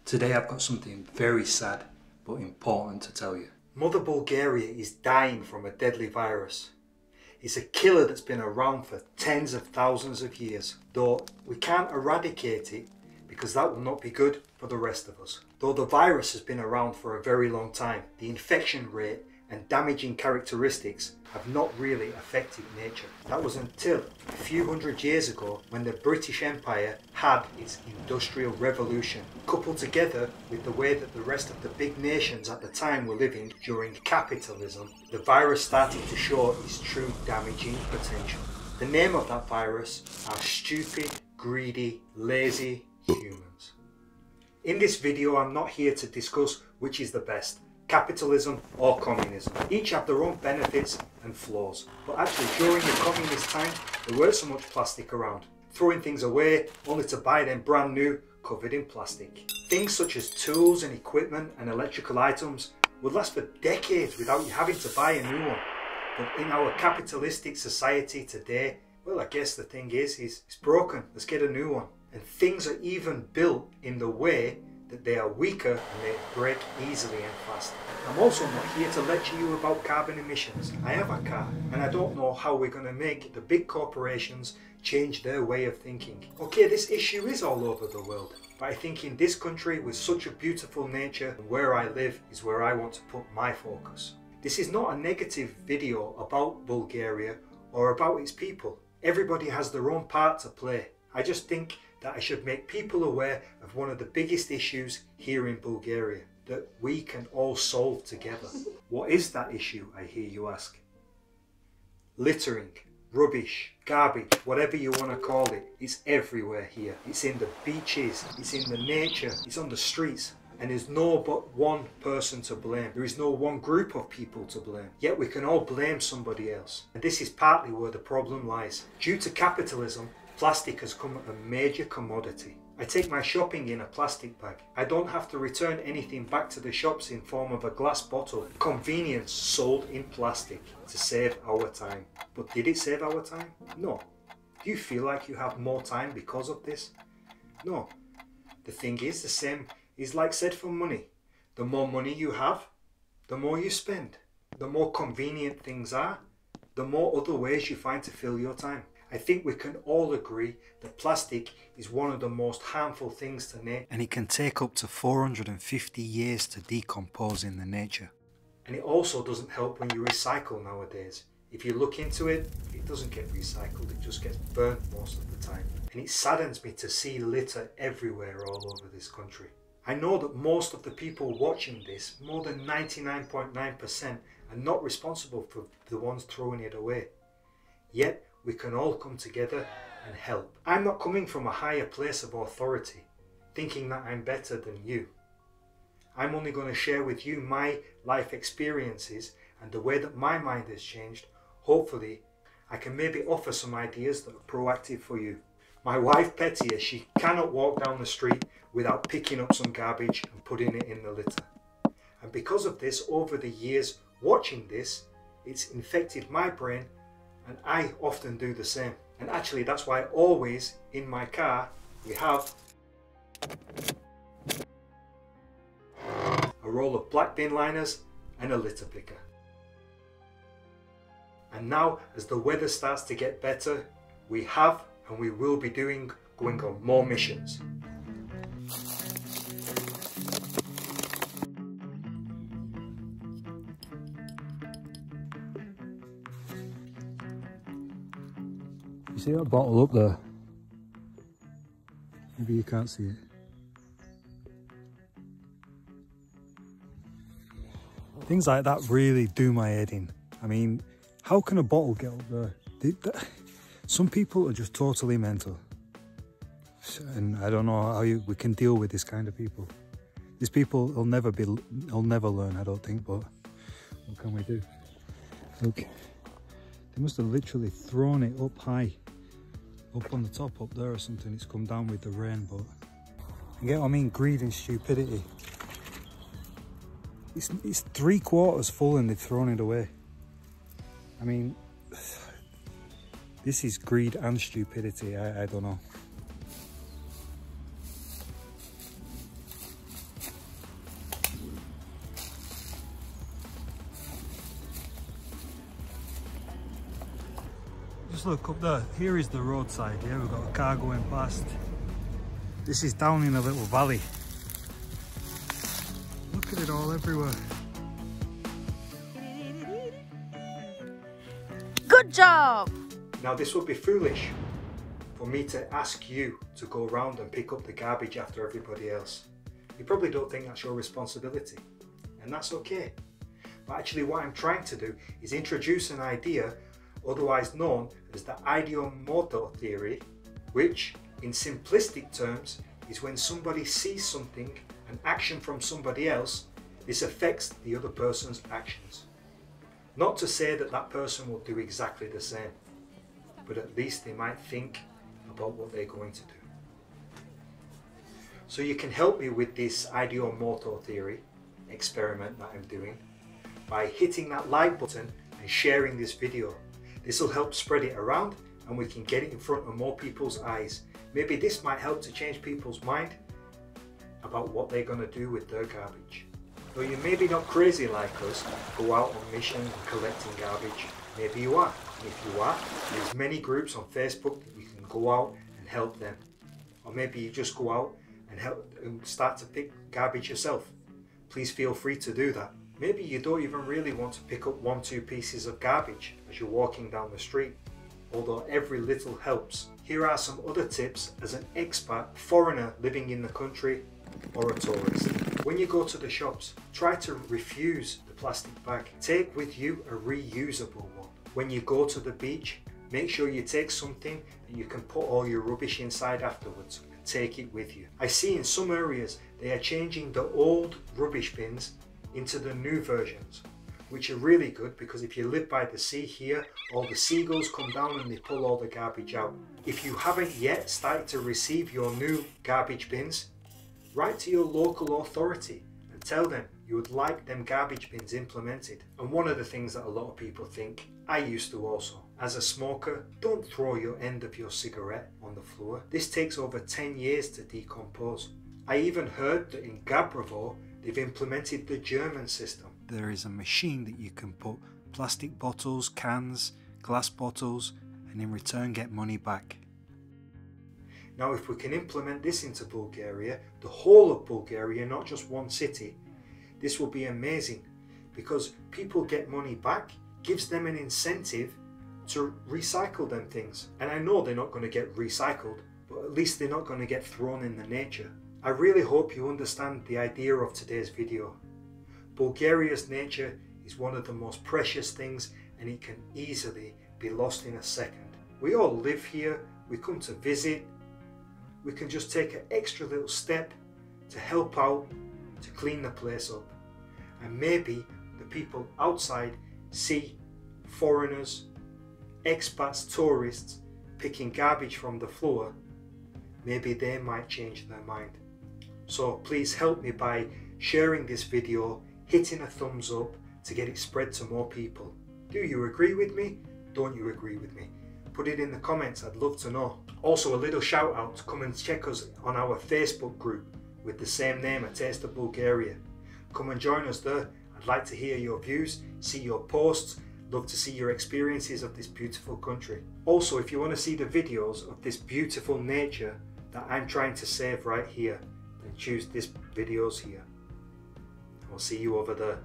Today I've got something very sad but important to tell you. Mother Bulgaria is dying from a deadly virus. It's a killer that's been around for tens of thousands of years, though we can't eradicate it because that will not be good for the rest of us. Though the virus has been around for a very long time, the infection rate and damaging characteristics have not really affected nature. That was until a few hundred years ago when the British Empire had its Industrial Revolution, coupled together with the way that the rest of the big nations at the time were living during capitalism. The virus started to show its true damaging potential. The name of that virus are stupid, greedy, lazy humans. In this video, I'm not here to discuss which is the best, capitalism or communism. Each have their own benefits and flaws. But actually, during the communist time, there weren't so much plastic around. Throwing things away only to buy them brand new, covered in plastic. Things such as tools and equipment and electrical items would last for decades without you having to buy a new one. But in our capitalistic society today, well, I guess the thing is it's broken. Let's get a new one. And things are even built in the way that they are weaker and they break easily and fast. I'm also not here to lecture you about carbon emissions. I have a car and I don't know how we're going to make the big corporations change their way of thinking. Okay, this issue is all over the world, but I think in this country with such a beautiful nature, where I live is where I want to put my focus. This is not a negative video about Bulgaria or about its people. Everybody has their own part to play. I just think that I should make people aware of one of the biggest issues here in Bulgaria that we can all solve together. What is that issue, I hear you ask? Littering, rubbish, garbage, whatever you want to call it, it's everywhere here. It's in the beaches, it's in the nature, it's on the streets. And there's no but one person to blame. There is no one group of people to blame. Yet we can all blame somebody else. And this is partly where the problem lies. Due to capitalism, plastic has come a major commodity. I take my shopping in a plastic bag. I don't have to return anything back to the shops in form of a glass bottle. Convenience sold in plastic to save our time. But did it save our time? No. Do you feel like you have more time because of this? No. The thing is, the same is like said for money. The more money you have, the more you spend. The more convenient things are, the more other ways you find to fill your time. I think we can all agree that plastic is one of the most harmful things to nature. And it can take up to 450 years to decompose in the nature. And it also doesn't help when you recycle nowadays. If you look into it, it doesn't get recycled, it just gets burnt most of the time. And it saddens me to see litter everywhere all over this country. I know that most of the people watching this, more than 99.9%, are not responsible for the ones throwing it away. Yet, we can all come together and help. I'm not coming from a higher place of authority, thinking that I'm better than you. I'm only going to share with you my life experiences and the way that my mind has changed. Hopefully, I can maybe offer some ideas that are proactive for you. My wife Petia, she cannot walk down the street without picking up some garbage and putting it in the litter. And because of this, over the years watching this, it's infected my brain. And I often do the same. And actually that's why always in my car we have a roll of black bin liners and a litter picker. And now as the weather starts to get better, we have and we will be going on more missions. You see that bottle up there? Maybe you can't see it. Things like that really do my head in. I mean, how can a bottle get up there? Some people are just totally mental. And I don't know how we can deal with this kind of people. These people will never learn, I don't think, but what can we do? Look, they must have literally thrown it up high. Up on the top up there or something. It's come down with the rain, but you get what I mean? Greed and stupidity. It's 3/4 full and they've thrown it away. I mean, this is greed and stupidity. I don't know. look up there. Here is the roadside. Yeah, we've got a car going past. This is down in a little valley. Look at it all everywhere. Good job! Now this would be foolish for me to ask you to go around and pick up the garbage after everybody else. You probably don't think that's your responsibility, and that's okay. But actually what I'm trying to do is introduce an idea otherwise known as the ideomotor theory, which in simplistic terms is when somebody sees something, an action from somebody else, this affects the other person's actions. Not to say that that person will do exactly the same, but at least they might think about what they're going to do. So you can help me with this ideomotor theory experiment that I'm doing by hitting that like button and sharing this video. This will help spread it around and we can get it in front of more people's eyes. Maybe this might help to change people's mind about what they're going to do with their garbage. Though you may be not crazy like us, go out on missions and collecting garbage. Maybe you are. And if you are, there's many groups on Facebook that you can go out and help them. Or maybe you just go out and help and start to pick garbage yourself. Please feel free to do that. Maybe you don't even really want to pick up 1-2 pieces of garbage as you're walking down the street, although every little helps. Here are some other tips as an expat, foreigner living in the country, or a tourist. When you go to the shops, try to refuse the plastic bag. Take with you a reusable one. When you go to the beach, make sure you take something that you can put all your rubbish inside afterwards and take it with you. I see in some areas they are changing the old rubbish bins into the new versions, which are really good because if you live by the sea here, all the seagulls come down and they pull all the garbage out. If you haven't yet started to receive your new garbage bins, write to your local authority and tell them you would like them garbage bins implemented. And one of the things that a lot of people think, I used to also, as a smoker, don't throw your end of your cigarette on the floor. This takes over 10 years to decompose. I even heard that in Gabrovo, they've implemented the German system. There is a machine that you can put plastic bottles, cans, glass bottles, and in return get money back. Now if we can implement this into Bulgaria, the whole of Bulgaria, not just one city, this will be amazing because people get money back, gives them an incentive to recycle them things. And I know they're not going to get recycled, but at least they're not going to get thrown in the nature. I really hope you understand the idea of today's video. Bulgaria's nature is one of the most precious things and it can easily be lost in a second. We all live here, we come to visit, we can just take an extra little step to help out, to clean the place up. And maybe the people outside see foreigners, expats, tourists picking garbage from the floor, maybe they might change their mind. So please help me by sharing this video, hitting a thumbs up to get it spread to more people. Do you agree with me? Don't you agree with me? Put it in the comments, I'd love to know. Also a little shout out to come and check us on our Facebook group with the same name, A Taste of Bulgaria. Come and join us there. I'd like to hear your views, see your posts, love to see your experiences of this beautiful country. Also, if you want to see the videos of this beautiful nature that I'm trying to save right here, then choose this videos here. I'll see you over there.